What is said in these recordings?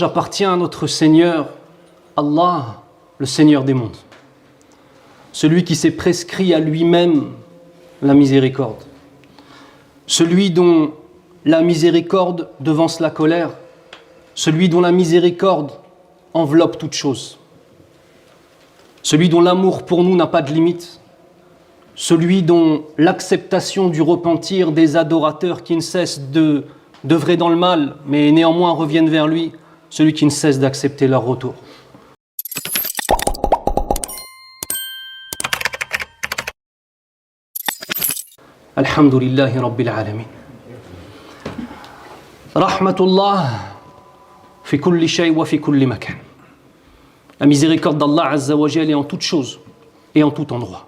J'appartiens à notre Seigneur, Allah, le Seigneur des mondes. Celui qui s'est prescrit à lui-même la miséricorde. Celui dont la miséricorde devance la colère. Celui dont la miséricorde enveloppe toute chose. Celui dont l'amour pour nous n'a pas de limite. Celui dont l'acceptation du repentir des adorateurs qui ne cessent d'œuvrer dans le mal, mais néanmoins reviennent vers lui, celui qui ne cesse d'accepter leur retour. Alhamdulillahi Rabbil Alamin. Rahmatullah fi kulli shay wa fi kulli makan. La miséricorde d'Allah Azza wa Jal est en toute chose et en tout endroit.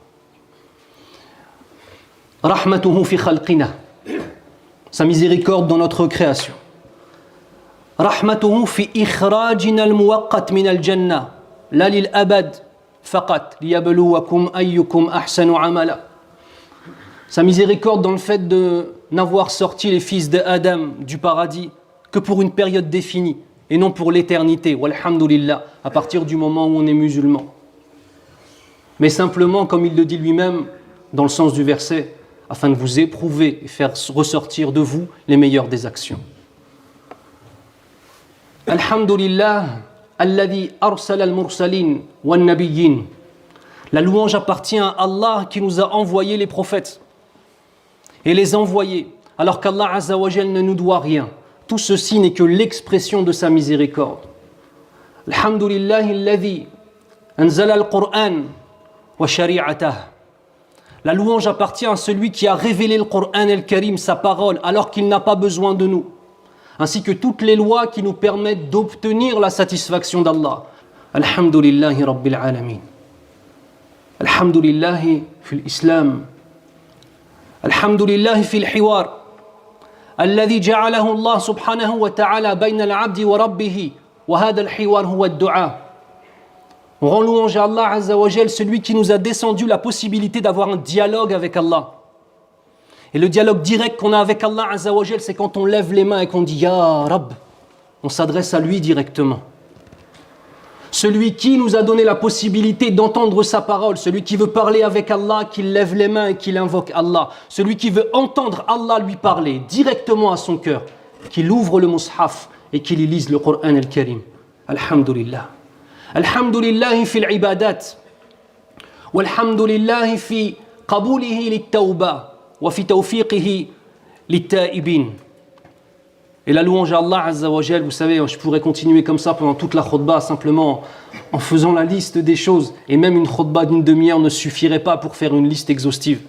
Rahmatuhu fi khalqina. Sa miséricorde dans notre création. Rahmatuhu fi ikhrajina al-muwaqqat min al-jannah la lil abad faqat liyabluwakum ayyukum ahsanu amala. Sa miséricorde dans le fait de n'avoir sorti les fils d'Adam du paradis que pour une période définie et non pour l'éternité, walhamdulillah, à partir du moment où on est musulman. Mais simplement, comme il le dit lui-même dans le sens du verset, afin de vous éprouver et faire ressortir de vous les meilleures des actions. Alhamdulillah, alladhi arsala al-mursalin wan-nabiyyin. La louange appartient à Allah qui nous a envoyé les prophètes et les envoyer, alors qu'Allah Azza wa Jal ne nous doit rien. Tout ceci n'est que l'expression de sa miséricorde. Alhamdulillah, alladhi anzala al-Qur'an wa shari'atah. La louange appartient à celui qui a révélé le Coran el-Karim, sa parole, alors qu'il n'a pas besoin de nous, ainsi que toutes les lois qui nous permettent d'obtenir la satisfaction d'Allah. Alhamdulillahi Rabbil Alamin. Alhamdulillahi fil Islam. Alhamdulillahi fil Hiwar. الذي جعله الله سبحانه وتعالى بين العبد وربه وهذا الحوار هو الدعاء. On rend louange à Allah Azza wa Jal, celui qui nous a descendu la possibilité d'avoir un dialogue avec Allah. Et le dialogue direct qu'on a avec Allah Azza wa Jal, c'est quand on lève les mains et qu'on dit Ya Rabb. On s'adresse à lui directement. Celui qui nous a donné la possibilité d'entendre sa parole, celui qui veut parler avec Allah, qui lève les mains et qui invoque Allah. Celui qui veut entendre Allah lui parler directement à son cœur, qu'il ouvre le mushaf et qu'il y lise le Coran el-Karim. Alhamdulillah. Alhamdulillah fi al-ibadat. Walhamdulillah fi qabulihi lit-tawba wa fi tawfiqihi lit-ta'ibin. Et la louange à Allah Azza wa Jal, vous savez, je pourrais continuer comme ça pendant toute la khutbah, simplement en faisant la liste des choses. Et même une khutbah d'une demi-heure ne suffirait pas pour faire une liste exhaustive.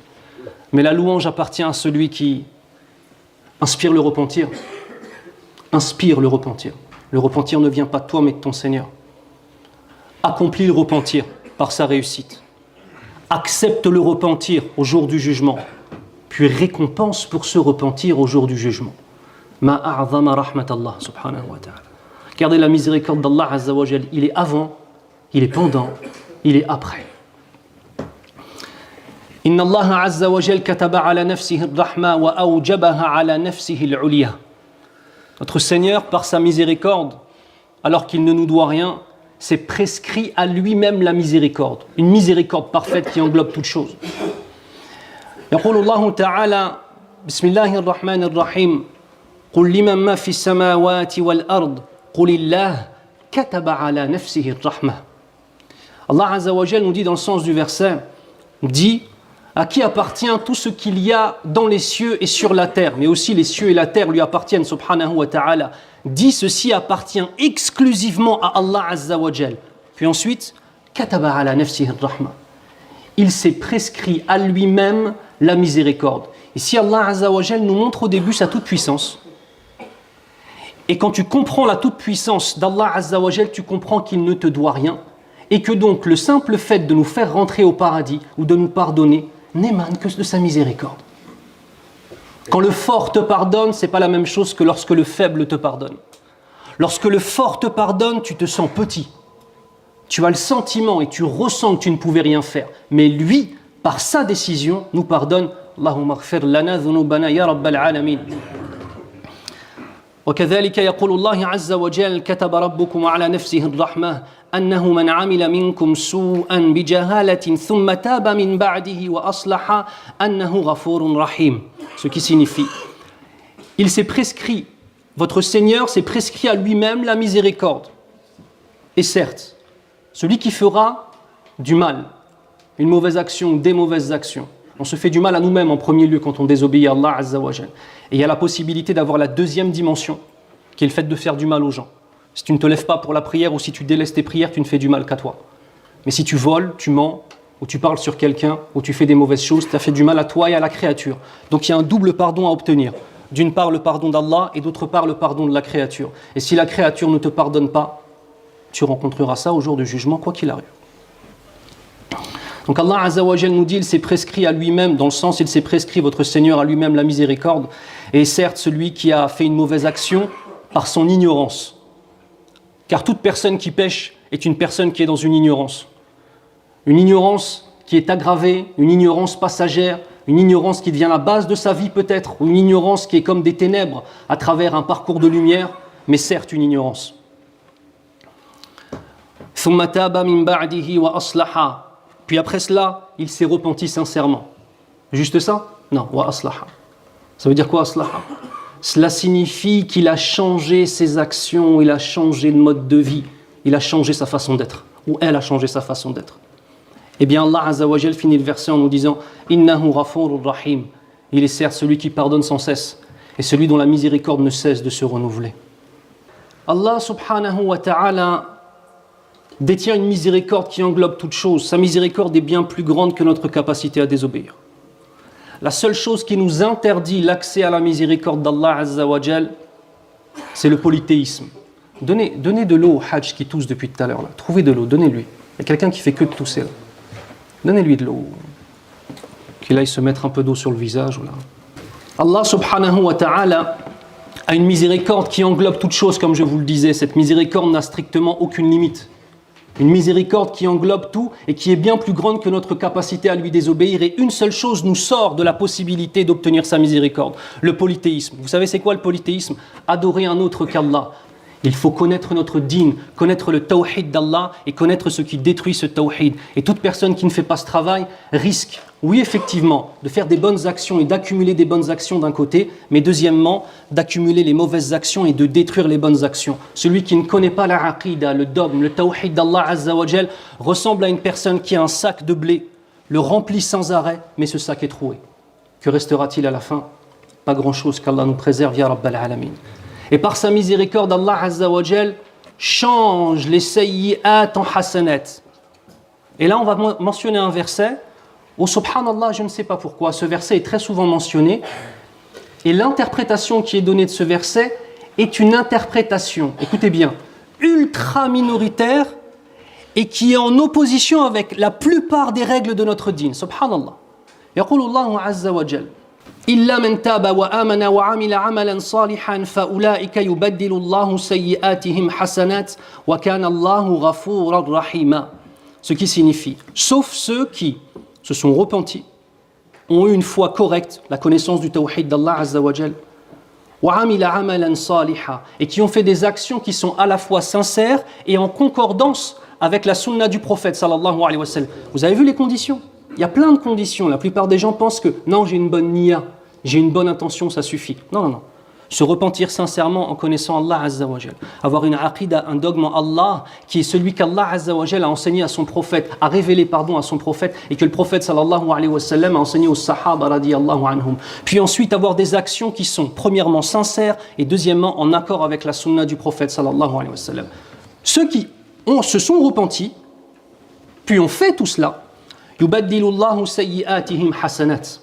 Mais la louange appartient à celui qui inspire le repentir. Inspire le repentir. Le repentir ne vient pas de toi, mais de ton Seigneur. Accomplis le repentir par sa réussite. Accepte le repentir au jour du jugement. Puis récompense pour ce repentir au jour du jugement. Ma a'zama rahmatallah subhanahu wa ta'ala. Regardez la miséricorde d'Allah Azza wa Jal. Il est avant, il est pendant, il est après. Inna Allah Azza wa Jal kataba ala nafsihi ar-rahma wa awjabaha ala nafsihi al-ulya. Notre Seigneur, par sa miséricorde, alors qu'il ne nous doit rien, s'est prescrit à lui-même la miséricorde. Une miséricorde parfaite qui englobe toute chose. يقول الله تعالى بسم الله الرحمن الرحيم قل لمن ما في السماوات والأرض قل الله كتب على نفسه الرحمة. Allah Azza wa Jal nous dit dans le sens du verset, dit à qui appartient tout ce qu'il y a dans les cieux et sur la terre, mais aussi les cieux et la terre lui appartiennent subhanahu wa ta'ala. Dit ceci appartient exclusivement à Allah Azza wa Jal. Puis ensuite, kataba ala nafsihi ar-rahma. Il s'est prescrit à lui-même la miséricorde. Ici, Allah Azza wa Jal nous montre au début sa toute-puissance. Et quand tu comprends la toute-puissance d'Allah Azza wa Jal, tu comprends qu'il ne te doit rien. Et que donc le simple fait de nous faire rentrer au paradis ou de nous pardonner n'émane que de sa miséricorde. Quand le fort te pardonne, ce n'est pas la même chose que lorsque le faible te pardonne. Lorsque le fort te pardonne, tu te sens petit. Tu as le sentiment et tu ressens que tu ne pouvais rien faire. Mais lui, par sa décision, nous pardonne. Allahumma ghfir lana dhunubana ya rabbal alamin. وكذلك يقول الله عز وجل كتب ربكم على نفسه الرحمة أنه من عمل منكم سوءا بجهالة ثم تاب من بعده وأصلح أنه غفور رحيم. Ce qui signifie, il s'est prescrit, votre Seigneur s'est prescrit à lui-même la miséricorde. Et certes, celui qui fera du mal, une mauvaise action, des mauvaises actions, on se fait du mal à nous-mêmes en premier lieu quand on désobéit à Allah Azza wa Jal. Et il y a la possibilité d'avoir la deuxième dimension, qui est le fait de faire du mal aux gens. Si tu ne te lèves pas pour la prière ou si tu délaisses tes prières, tu ne fais du mal qu'à toi. Mais si tu voles, tu mens, ou tu parles sur quelqu'un, ou tu fais des mauvaises choses, tu as fait du mal à toi et à la créature. Donc il y a un double pardon à obtenir. D'une part le pardon d'Allah et d'autre part le pardon de la créature. Et si la créature ne te pardonne pas, tu rencontreras ça au jour du jugement, quoi qu'il arrive. Donc Allah Azza wa Jal nous dit, il s'est prescrit à lui-même, dans le sens, il s'est prescrit, votre Seigneur, à lui-même la miséricorde. Et certes, celui qui a fait une mauvaise action par son ignorance. Car toute personne qui pêche est une personne qui est dans une ignorance. Une ignorance qui est aggravée, une ignorance passagère, une ignorance qui devient la base de sa vie peut-être, ou une ignorance qui est comme des ténèbres à travers un parcours de lumière, mais certes une ignorance. ثم تاب من بعده وأصلح. Puis après cela, il s'est repenti sincèrement. Juste ça? Non, wa aslaha. Ça veut dire quoi, aslaha? Cela signifie qu'il a changé ses actions, il a changé le mode de vie, il a changé sa façon d'être, ou elle a changé sa façon d'être. Eh bien, Allah Azza wa Jal finit le verset en nous disant Innahu ghafurur rahim. Il est certes celui qui pardonne sans cesse, et celui dont la miséricorde ne cesse de se renouveler. Allah subhanahu wa ta'ala détient une miséricorde qui englobe toute chose. Sa miséricorde est bien plus grande que notre capacité à désobéir. La seule chose qui nous interdit l'accès à la miséricorde d'Allah Azza wa Jal, c'est le polythéisme. Donnez de l'eau au Hajj qui tousse depuis tout à l'heure. Là. Trouvez de l'eau, donnez-lui. Il y a quelqu'un qui fait que de tousser là. Donnez-lui de l'eau. Qu'il aille se mettre un peu d'eau sur le visage. Là. Allah subhanahu wa ta'ala a une miséricorde qui englobe toute chose, comme je vous le disais. Cette miséricorde n'a strictement aucune limite. Une miséricorde qui englobe tout et qui est bien plus grande que notre capacité à lui désobéir. Et une seule chose nous sort de la possibilité d'obtenir sa miséricorde, le polythéisme. Vous savez c'est quoi le polythéisme? Adorer un autre qu'Allah. Il faut connaître notre dîn, connaître le tawhid d'Allah et connaître ce qui détruit ce tawhid. Et toute personne qui ne fait pas ce travail risque, oui effectivement, de faire des bonnes actions et d'accumuler des bonnes actions d'un côté, mais deuxièmement, d'accumuler les mauvaises actions et de détruire les bonnes actions. Celui qui ne connaît pas la aqida, le dogme, le tawhid d'Allah Azza wa Jal, ressemble à une personne qui a un sac de blé, le remplit sans arrêt, mais ce sac est troué. Que restera-t-il à la fin? Pas grand-chose, qu'Allah nous préserve, ya Rabbal Alamin. Et par sa miséricorde, Allah Azza wa Jal change les sayyi'at en hasanat. Et là, on va mentionner un verset où, subhanallah, je ne sais pas pourquoi, ce verset est très souvent mentionné. Et l'interprétation qui est donnée de ce verset est une interprétation, écoutez bien, ultra minoritaire et qui est en opposition avec la plupart des règles de notre dîn. Subhanallah. يقول الله عز وجل إلا من تاب وآمن وعمل عملا صالحا فأولئك يبدل الله سيئاتهم حسنات وكان الله غفورا رحيما. Ce qui signifie, sauf ceux qui se sont repentis, ont eu une foi correcte, la connaissance du tawhid d'Allah Azza wa Jal, وعمل عملا صالحا, et qui ont fait des actions qui sont à la fois sincères et en concordance avec la sunna du prophète sallallahu alayhi wa sallam. Vous avez vu les conditions? Il y a plein de conditions. La plupart des gens pensent que non, j'ai une bonne niya, j'ai une bonne intention, ça suffit. Non, non, non. Se repentir sincèrement en connaissant Allah Azza wa Jal. Avoir une aqida, un dogme en Allah qui est celui qu'Allah Azza wa Jal a enseigné à son prophète, a révélé à son prophète et que le prophète sallallahu alayhi wa sallam a enseigné aux sahaba radiyallahu anhum. Puis ensuite avoir des actions qui sont premièrement sincères et deuxièmement en accord avec la sunna du prophète sallallahu alayhi wa sallam. Ceux qui se sont repentis, puis ont fait tout cela, yubaddilullahu sayyi'atihim hasanat.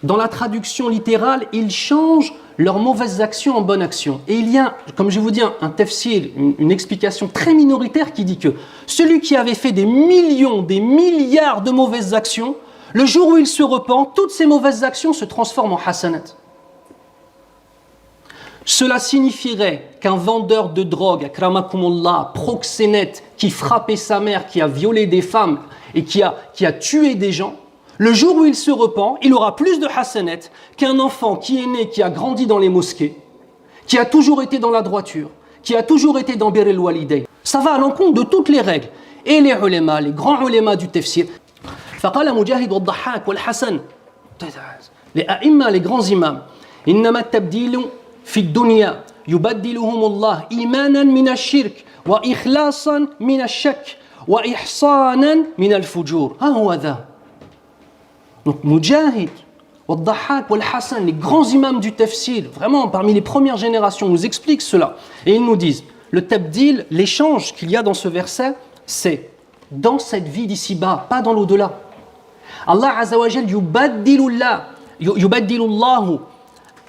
Dans la traduction littérale, ils changent leurs mauvaises actions en bonnes actions. Et il y a, comme je vous dis, un tafsir, une explication très minoritaire qui dit que celui qui avait fait des millions, des milliards de mauvaises actions, le jour où il se repent, toutes ces mauvaises actions se transforment en hasanat. Cela signifierait qu'un vendeur de drogue, akramakumullah, proxénète, qui frappait sa mère, qui a violé des femmes et qui a tué des gens, le jour où il se repent, il aura plus de hasanat qu'un enfant qui est né, qui a grandi dans les mosquées, qui a toujours été dans la droiture, qui a toujours été dans Bir al-Walidayn. Ça va à l'encontre de toutes les règles. Et les ulama, les grands ulama du tafsir. فقال مجاهد والضحاك والحسن les أئمة, les grands imams إنما التبديل في الدنيا يبدلهم الله إيمانا من الشرك وإخلاصا من الشك وإحصانا من الفجور ها هو ذا. Donc Mujahid, Wad-Dahhak, Wal-Hassan, les grands imams du tafsir, vraiment parmi les premières générations, nous expliquent cela. Et ils nous disent, le tabdil, l'échange qu'il y a dans ce verset, c'est dans cette vie d'ici-bas, pas dans l'au-delà. Allah Azza wa Jal yubaddilullahu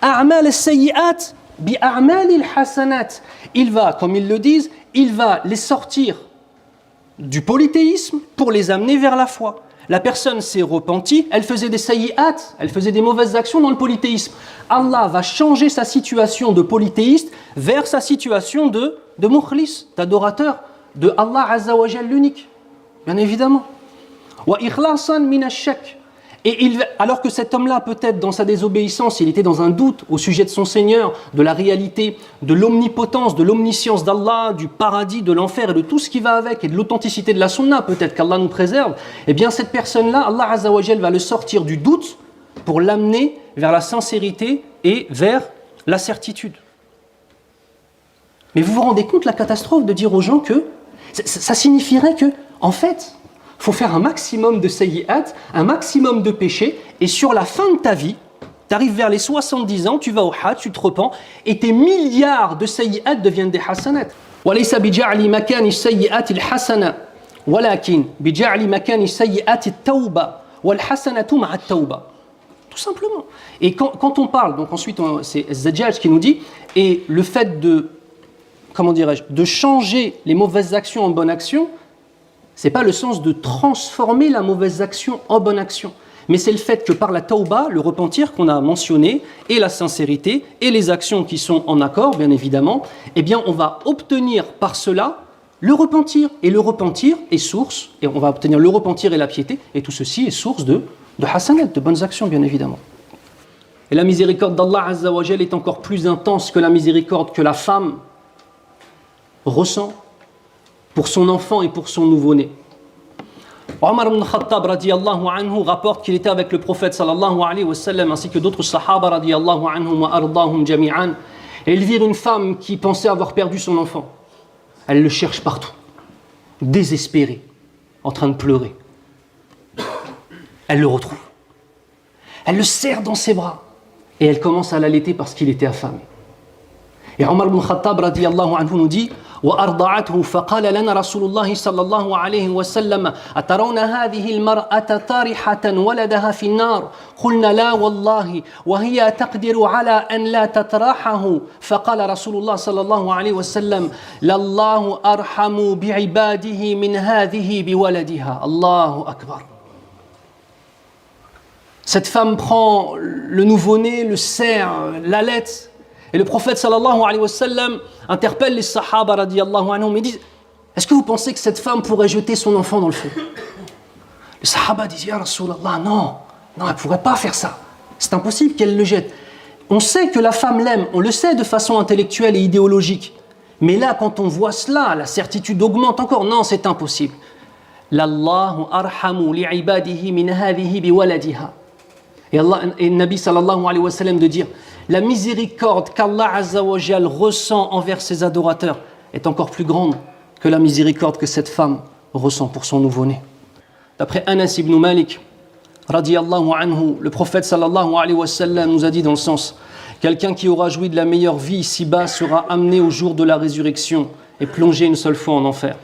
a'mal as-sayyi'at bi a'mal al-hasanat. Il va, comme ils le disent, il va les sortir du polythéisme pour les amener vers la foi. La personne s'est repentie, elle faisait des sayyi'at, elle faisait des mauvaises actions dans le polythéisme. Allah va changer sa situation de polythéiste vers sa situation de mukhlis, d'adorateur, de Allah Azza wa Jal l'unique, bien évidemment. Wa ikhlasan min ash-shak. Et alors que cet homme-là, peut-être dans sa désobéissance, il était dans un doute au sujet de son Seigneur, de la réalité, de l'omnipotence, de l'omniscience d'Allah, du paradis, de l'enfer et de tout ce qui va avec, et de l'authenticité de la sunna, peut-être qu'Allah nous préserve, eh bien cette personne-là, Allah Azza wa Jal va le sortir du doute pour l'amener vers la sincérité et vers la certitude. Mais vous vous rendez compte la catastrophe de dire aux gens que ça signifierait que, en fait, il faut faire un maximum de sayyi'at, un maximum de péchés, et sur la fin de ta vie, tu arrives vers les 70 ans, tu vas au hajj, tu te repens, et tes milliards de sayyi'at deviennent des hasanat. وَلَيْسَ بِجَعْلِ مَكَانِ السَّيِّئَاتِ الْحَسَنَةِ وَلَكِنْ بِجَعْلِ مَكَانِ السَّيِّئَاتِ التَّوْبَةِ وَالْحَسَنَةُ مَعَ التَّوْبَةِ. Tout simplement. Et quand on parle, donc ensuite c'est Zajjaj qui nous dit, et le fait de, comment dirais-je, de changer les mauvaises actions en bonnes actions, c'est pas le sens de transformer la mauvaise action en bonne action, mais c'est le fait que par la tauba, le repentir qu'on a mentionné, et la sincérité, et les actions qui sont en accord, bien évidemment, eh bien on va obtenir par cela le repentir. Et le repentir est source, et on va obtenir le repentir et la piété, et tout ceci est source de hasanat, de bonnes actions, bien évidemment. Et la miséricorde d'Allah Azza wa Jal est encore plus intense que la miséricorde que la femme ressent pour son enfant et pour son nouveau-né. Omar ibn Khattab radiyallahu anhu rapporte qu'il était avec le prophète sallallahu alayhi wa sallam ainsi que d'autres sahaba radiyallahu anhum wa ardahum jami'an, et ils virent une femme qui pensait avoir perdu son enfant. Elle le cherche partout, désespérée, en train de pleurer. Elle le retrouve. Elle le serre dans ses bras et elle commence à l'allaiter parce qu'il était affamé. Et Omar ibn Khattab radiyallahu anhu nous dit: وأرضعته فقال لنا رسول الله صلى الله عليه وسلم أترون هذه المرأة طارحة ولدها في النار قلنا لا والله وهي تقدر على أن لا تطرحه فقال رسول الله صلى الله عليه وسلم لله أرحم بعباده من هذه بولدها الله أكبر. Cette femme prend le nouveau-né, le serre, l'allaite. Et le prophète sallallahu alayhi wa sallam interpelle les sahaba radiyallahu anhum et dit: est-ce que vous pensez que cette femme pourrait jeter son enfant dans le feu? Les sahaba disent: ya Rasulallah, non, elle ne pourrait pas faire ça. C'est impossible qu'elle le jette. On sait que la femme l'aime, on le sait de façon intellectuelle et idéologique. Mais là, quand on voit cela, la certitude augmente encore. Non, c'est impossible. L'Allahu arhamu li'ibadihi min hadhihi biwaladiha. Et le Nabi sallallahu alayhi wa sallam de dire: la miséricorde qu'Allah Azza wa Jal ressent envers ses adorateurs est encore plus grande que la miséricorde que cette femme ressent pour son nouveau-né. D'après Anas ibn Malik, radiyallahu anhu, le prophète sallallahu alayhi wa sallam nous a dit dans le sens: quelqu'un qui aura joui de la meilleure vie ici-bas sera amené au jour de la résurrection et plongé une seule fois en enfer.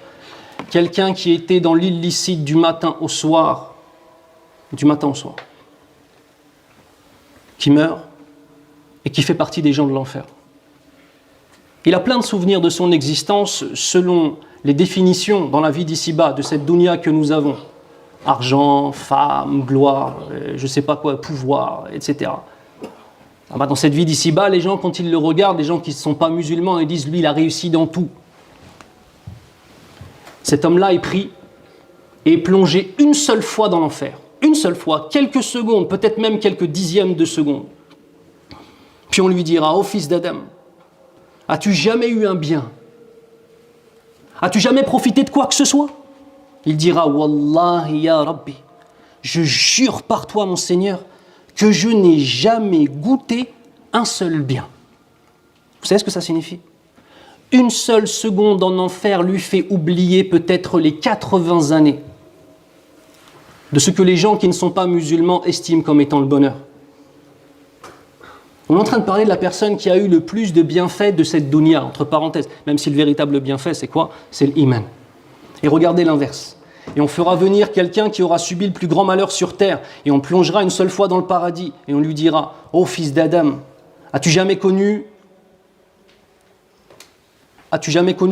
Quelqu'un qui était dans l'illicite du matin au soir, qui meurt et qui fait partie des gens de l'enfer. Il a plein de souvenirs de son existence selon les définitions dans la vie d'ici-bas, de cette dunya que nous avons. Argent, femme, gloire, je ne sais pas quoi, pouvoir, etc. Dans cette vie d'ici-bas, les gens, quand ils le regardent, les gens qui ne sont pas musulmans, ils disent: lui, il a réussi dans tout. Cet homme-là est pris et est plongé une seule fois dans l'enfer. Une seule fois, quelques secondes, peut-être même quelques dixièmes de seconde. Puis on lui dira: ô fils d'Adam, As-tu jamais eu un bien? As-tu jamais profité de quoi que ce soit? Il dira, Wallahi ya Rabbi, je jure par toi mon Seigneur que je n'ai jamais goûté un seul bien. Vous savez ce que ça signifie? Une seule seconde en enfer lui fait oublier peut-être les 80 années de ce que les gens qui ne sont pas musulmans estiment comme étant le bonheur. On est en train de parler de la personne qui a eu le plus de bienfaits de cette dunya, entre parenthèses, même si le véritable bienfait, c'est quoi? C'est l'iman. Et regardez l'inverse. Et on fera venir quelqu'un qui aura subi le plus grand malheur sur terre, et on plongera une seule fois dans le paradis, et on lui dira, ô fils d'Adam, as-tu jamais connu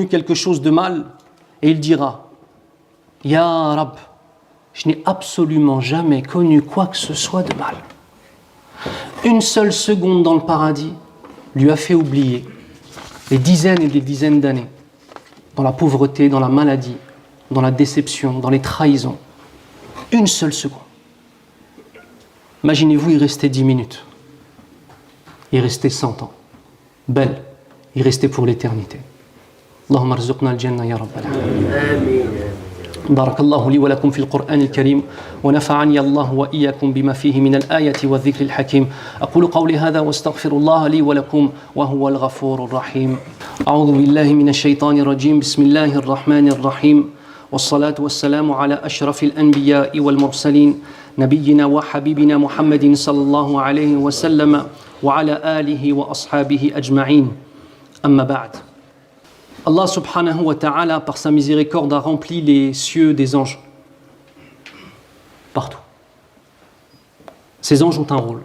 quelque chose de mal? Et il dira, Ya Rab, je n'ai absolument jamais connu quoi que ce soit de mal. Une seule seconde dans le paradis lui a fait oublier des dizaines et des dizaines d'années dans la pauvreté, dans la maladie, dans la déception, dans les trahisons. Une seule seconde. Imaginez-vous, il restait 10 minutes. Il restait 100 ans. Belle, il restait pour l'éternité. Allahumma arzuqna al-jannah ya rabbal alamin. بارك الله لي ولكم في القرآن الكريم ونفعني الله وإياكم بما فيه من الآية والذكر الحكيم أقول قولي هذا واستغفر الله لي ولكم وهو الغفور الرحيم أعوذ بالله من الشيطان الرجيم بسم الله الرحمن الرحيم والصلاة والسلام على أشرف الأنبياء والمرسلين نبينا وحبيبنا محمد صلى الله عليه وسلم وعلى آله وأصحابه أجمعين أما بعد. Allah subhanahu wa ta'ala, par sa miséricorde, a rempli les cieux des anges. Partout. Ces anges ont un rôle.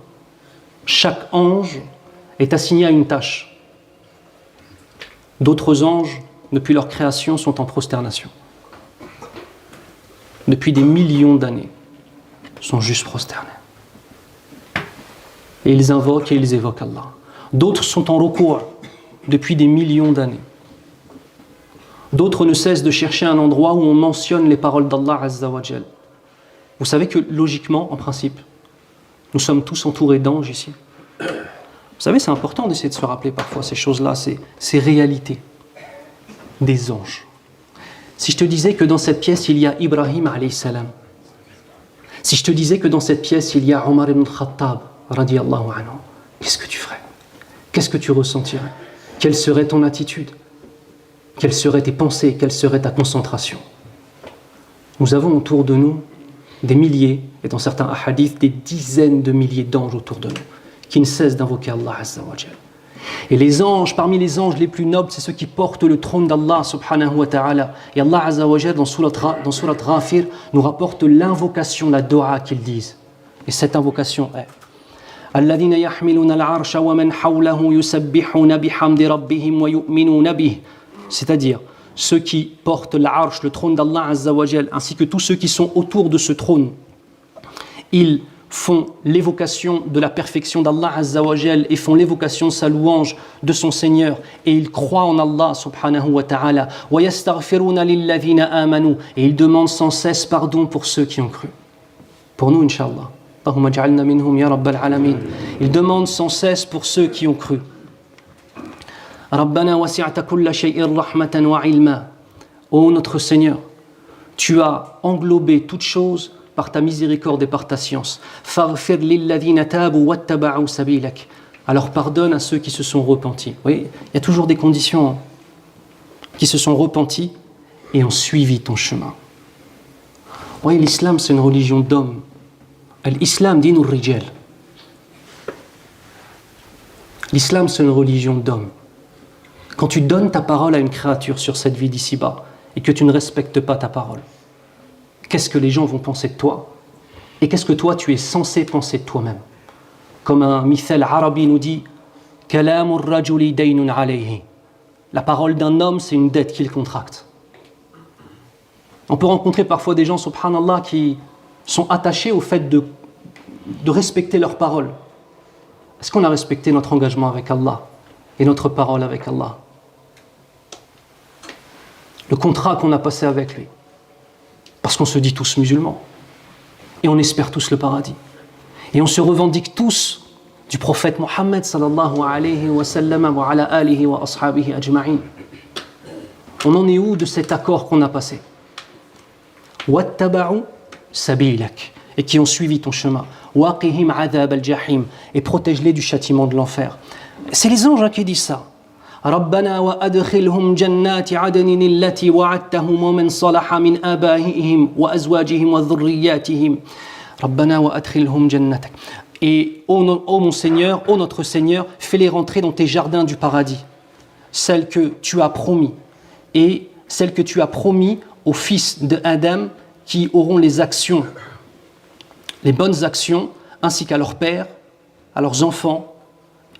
Chaque ange est assigné à une tâche. D'autres anges, depuis leur création, sont en prosternation. Depuis des millions d'années, sont juste prosternés. Et ils invoquent et ils évoquent Allah. D'autres sont en ruku' depuis des millions d'années. D'autres ne cessent de chercher un endroit où on mentionne les paroles d'Allah Azza wa Jal. Vous savez que logiquement, en principe, nous sommes tous entourés d'anges ici. Vous savez, c'est important d'essayer de se rappeler parfois ces choses-là, ces réalités des anges. Si je te disais que dans cette pièce, il y a Ibrahim alayhi salam, si je te disais que dans cette pièce, il y a Omar ibn Khattab, radiyallahu anhu, qu'est-ce que tu ferais? Qu'est-ce que tu ressentirais? Quelle serait ton attitude? Quelles seraient tes pensées? Quelle serait ta concentration? Nous avons autour de nous des milliers, et dans certains hadiths, des dizaines de milliers d'anges autour de nous, qui ne cessent d'invoquer Allah Azza wa Jal. Et les anges, parmi les anges les plus nobles, c'est ceux qui portent le trône d'Allah subhanahu wa ta'ala. Et Allah Azza wa Jal, dans Surat Ghafir, nous rapporte l'invocation, la dua qu'ils disent. Et cette invocation est الذين يحملون العرش ومن حوله يسبحون بحمد ربهم ويؤمنون به. C'est-à-dire ceux qui portent l'arche, le trône d'Allah Azza wa Jal, ainsi que tous ceux qui sont autour de ce trône. Ils font l'évocation de la perfection d'Allah Azza wa Jal et font l'évocation de sa louange de son Seigneur. Et ils croient en Allah subhanahu wa ta'ala. وَيَسْتَغْفِرُونَ لِلَّذِينَ آمَنُوا. Et ils demandent sans cesse pardon pour ceux qui ont cru. Pour nous, Inch'Allah. Allahumma ja'alna minhum ya rabbal alamin. Ils demandent sans cesse pour ceux qui ont cru. Rabbana wasi'ta kulla shay'in rahmatan wa ilma. Ô notre Seigneur, tu as englobé toutes choses par ta miséricorde et par ta science. Faghfir lilladhina tabu wattaba'u sabilak. Alors pardonne à ceux qui se sont repentis. Oui, il y a toujours des conditions qui se sont repentis et ont suivi ton chemin. Oui, l'islam c'est une religion d'hommes. L'islam dinur rijal. L'islam c'est une religion d'hommes. Quand tu donnes ta parole à une créature sur cette vie d'ici-bas et que tu ne respectes pas ta parole, qu'est-ce que les gens vont penser de toi? Et qu'est-ce que toi tu es censé penser de toi-même? Comme un mithal arabi nous dit, Kalamur rajuli daynun alayhi. La parole d'un homme, c'est une dette qu'il contracte. On peut rencontrer parfois des gens, subhanallah, qui sont attachés au fait de respecter leur parole. Est-ce qu'on a respecté notre engagement avec Allah et notre parole avec Allah? Le contrat qu'on a passé avec lui. Parce qu'on se dit tous musulmans. Et on espère tous le paradis. Et on se revendique tous du prophète Mohammed sallallahu alayhi wa sallam wa ala alihi wa ashabihi ajma'in. On en est où de cet accord qu'on a passé? Wattaba'u sabilak, et qui ont suivi ton chemin. Waqihim adhab al-jahim, et protège-les du châtiment de l'enfer. C'est les anges qui disent ça. ربنا وأدخلهم جنات عدن التي وعدتهم ومن صلح من آبائهم وأزواجهم وذرياتهم ربنا وأدخلهم جنتك. Et ô mon Seigneur, ô notre Seigneur, fais-les rentrer dans tes jardins du paradis, celles que tu as promis, et celles que tu as promis aux fils de Adam qui auront les actions, les bonnes actions, ainsi qu'à leurs pères, à leurs enfants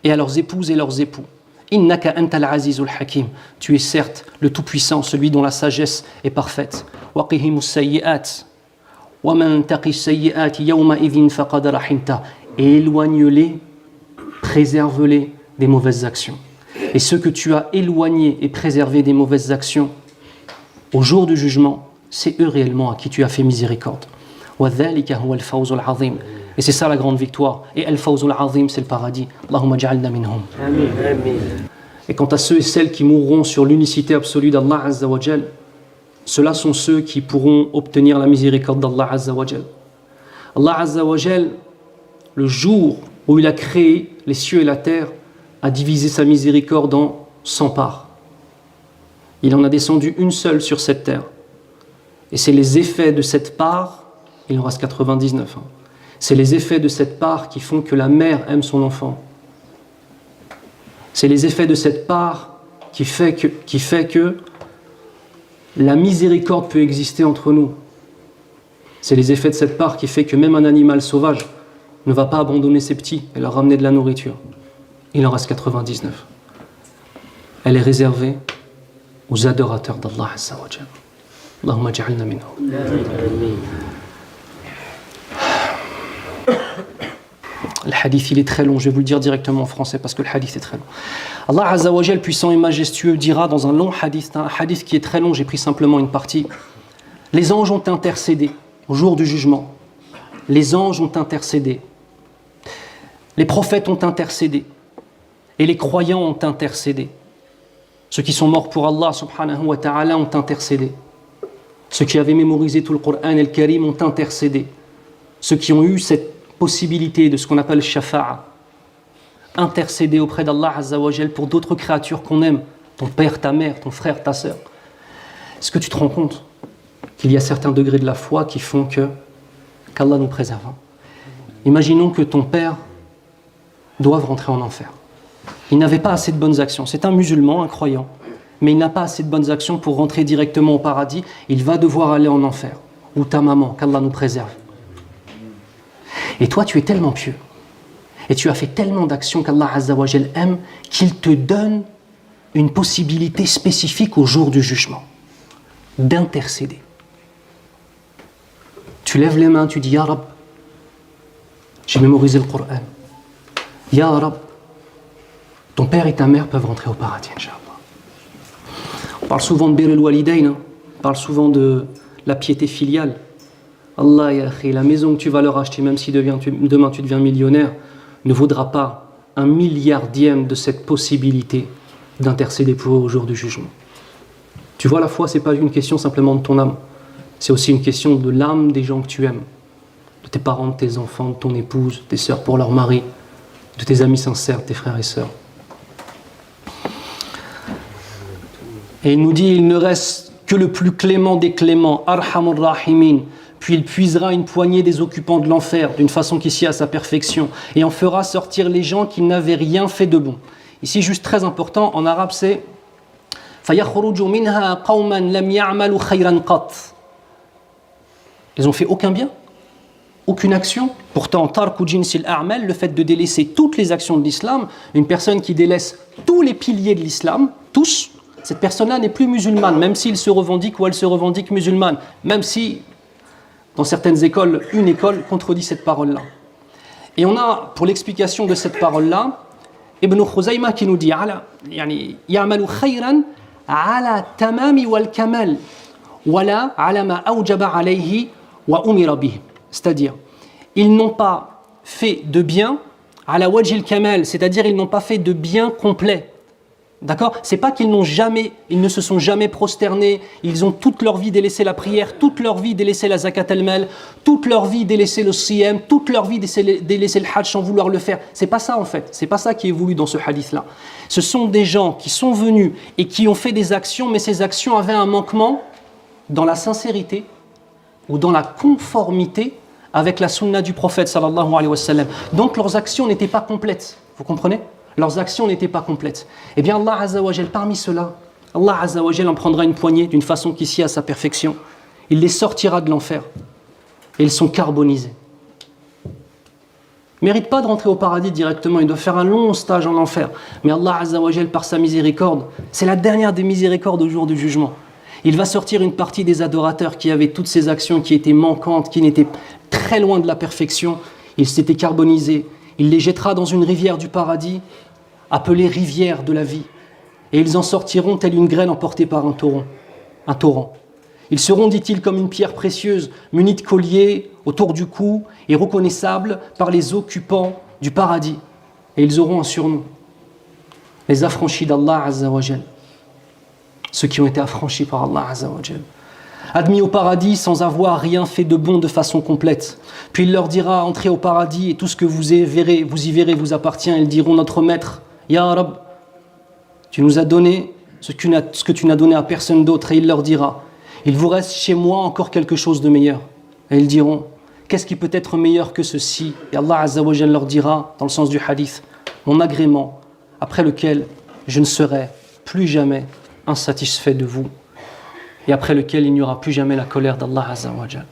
et à leurs épouses et leurs époux. Innaka antal azizul hakim. Tu es certes le tout-puissant, celui dont la sagesse est parfaite. Waqihimus sayyi'at. Wa man taqis sayyi'ati yawma idhin faqad rahimta. Et éloigne-les, préserve-les des mauvaises actions. Et ceux que tu as éloignés et préservés des mauvaises actions, au jour du jugement, c'est eux réellement à qui tu as fait miséricorde. Wa dhalika huwa al-fawzul azim. Et c'est ça la grande victoire. Et al-fawzul azim, c'est le paradis. Allahumma ja'alna minhum. Amin. Et quant à ceux et celles qui mourront sur l'unicité absolue d'Allah Azza wa Jal, ceux-là sont ceux qui pourront obtenir la miséricorde d'Allah Azza wa Jal. Allah Azza wa Jal, le jour où il a créé les cieux et la terre, a divisé sa miséricorde en 100 parts. Il en a descendu une seule sur cette terre. Et c'est les effets de cette part, il en reste 99. C'est les effets de cette part qui font que la mère aime son enfant. C'est les effets de cette part qui fait que la miséricorde peut exister entre nous. C'est les effets de cette part qui fait que même un animal sauvage ne va pas abandonner ses petits et leur ramener de la nourriture. Il en reste 99. Elle est réservée aux adorateurs d'Allah Azza wa Jalla. Allahumma ja'alna minhum. Le hadith, il est très long, je vais vous le dire directement en français parce que le hadith est très long. Allah Azza wa Jal, puissant et majestueux, dira dans un long hadith, un hadith qui est très long, j'ai pris simplement une partie. Les anges ont intercédé au jour du jugement. Les anges ont intercédé. Les prophètes ont intercédé. Et les croyants ont intercédé. Ceux qui sont morts pour Allah subhanahu wa ta'ala ont intercédé. Ceux qui avaient mémorisé tout le Coran et le Karim ont intercédé. Ceux qui ont eu cette possibilité de ce qu'on appelle shafa'a, intercéder auprès d'Allah Azza wa Jal pour d'autres créatures qu'on aime, ton père, ta mère, ton frère, ta sœur. Est-ce que tu te rends compte qu'il y a certains degrés de la foi qui font qu'Allah nous préserve? Imaginons que ton père doive rentrer en enfer. Il n'avait pas assez de bonnes actions. C'est un musulman, un croyant, mais il n'a pas assez de bonnes actions pour rentrer directement au paradis. Il va devoir aller en enfer. Ou ta maman, qu'Allah nous préserve. Et toi, tu es tellement pieux, et tu as fait tellement d'actions qu'Allah Azza wa Jal aime, qu'il te donne une possibilité spécifique au jour du jugement, d'intercéder. Tu lèves les mains, tu dis « Ya Rab, j'ai mémorisé le Coran. Ya Rab, ton père et ta mère peuvent rentrer au paradis, Inch'Allah. » On parle souvent de Bir el-Walidayn, on parle souvent de la piété filiale. Allah, ya akhi, la maison que tu vas leur acheter, même si demain tu deviens millionnaire, ne vaudra pas un milliardième de cette possibilité d'intercéder pour eux au jour du jugement. Tu vois, la foi, ce n'est pas une question simplement de ton âme, c'est aussi une question de l'âme des gens que tu aimes, de tes parents, de tes enfants, de ton épouse, tes sœurs pour leur mari, de tes amis sincères, tes frères et sœurs. Et il nous dit, il ne reste que le plus clément des cléments, Arhamur Rahimin. Puis il puisera une poignée des occupants de l'enfer, d'une façon qui sied à sa perfection, et en fera sortir les gens qui n'avaient rien fait de bon. Ici, juste très important, en arabe, c'est فَيَخْرُجُ مِنْهَا قَوْمًا لَمْ يَعْمَلُوا خَيْرًا قَطْ. Ils n'ont fait aucun bien, aucune action. Pourtant, tarku jinsil a'mal, le fait de délaisser toutes les actions de l'islam, une personne qui délaisse tous les piliers de l'islam, tous, cette personne-là n'est plus musulmane, même s'il se revendique ou elle se revendique musulmane, même si dans certaines écoles, une école contredit cette parole-là. Et on a, pour l'explication de cette parole-là, Ibn Khuzayma qui nous dit يَعْمَلُ خَيْرًا عَلَى تَمَامِ وَالْكَمَالِ وَلَا عَلَى مَا أَوْجَبَ عَلَيْهِ وَأُمِرَ بِهِ. C'est-à-dire, ils n'ont pas fait de bien ala wajh al-kamal, c'est-à-dire ils n'ont pas fait de bien complet. D'accord? C'est pas qu'ils ne se sont jamais prosternés, ils ont toute leur vie délaissé la prière, toute leur vie délaissé la zakat al-mal, toute leur vie délaissé le siyam, toute leur vie délaissé le hajj sans vouloir le faire. C'est pas ça en fait, c'est pas ça qui est voulu dans ce hadith-là. Ce sont des gens qui sont venus et qui ont fait des actions, mais ces actions avaient un manquement dans la sincérité ou dans la conformité avec la sunna du prophète sallallahu alayhi wa sallam. Donc leurs actions n'étaient pas complètes, vous comprenez? Leurs actions n'étaient pas complètes. Eh bien Allah Azza wa Jal, parmi ceux-là, Allah Azza wa Jal en prendra une poignée d'une façon qui sied à sa perfection. Il les sortira de l'enfer. Et ils sont carbonisés. Ils ne méritent pas de rentrer au paradis directement, ils doivent faire un long stage en enfer. Mais Allah Azza wa Jal, par sa miséricorde, c'est la dernière des miséricordes au jour du jugement. Il va sortir une partie des adorateurs qui avaient toutes ces actions qui étaient manquantes, qui n'étaient très loin de la perfection. Ils s'étaient carbonisés. Il les jettera dans une rivière du paradis, appelée rivière de la vie. Et ils en sortiront telle une graine emportée par un torrent. Ils seront, dit-il, comme une pierre précieuse, munie de colliers autour du cou et reconnaissables par les occupants du paradis. Et ils auront un surnom, les affranchis d'Allah Azza wa Jal. Ceux qui ont été affranchis par Allah Azza wa Jal. Admis au paradis sans avoir rien fait de bon de façon complète. Puis il leur dira, entrez au paradis et tout ce que vous y verrez vous appartient. Ils diront, notre maître, Ya Rab, tu nous as donné ce que tu n'as donné à personne d'autre. Et il leur dira, il vous reste chez moi encore quelque chose de meilleur. Et ils diront, qu'est-ce qui peut être meilleur que ceci? Et Allah Azza wa Jal leur dira, dans le sens du hadith, mon agrément, après lequel je ne serai plus jamais insatisfait de vous. Et après lequel il n'y aura plus jamais la colère d'Allah Azza wa Jal.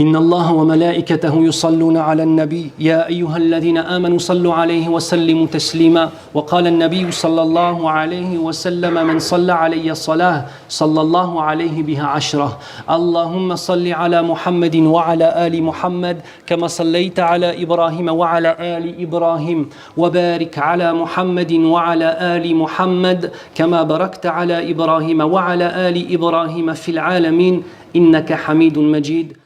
إن الله وملائكته يصلون على النبي يا أيها الذين آمنوا صلوا عليه وسلموا تسليما وقال النبي صلى الله عليه وسلم من صلى علي الصلاة صلى الله عليه بها عشرة اللهم صل على محمد وعلى آل محمد كما صليت على إبراهيم وعلى آل إبراهيم وبارك على محمد وعلى آل محمد كما باركت على إبراهيم وعلى آل إبراهيم في العالمين إنك حميد مجيد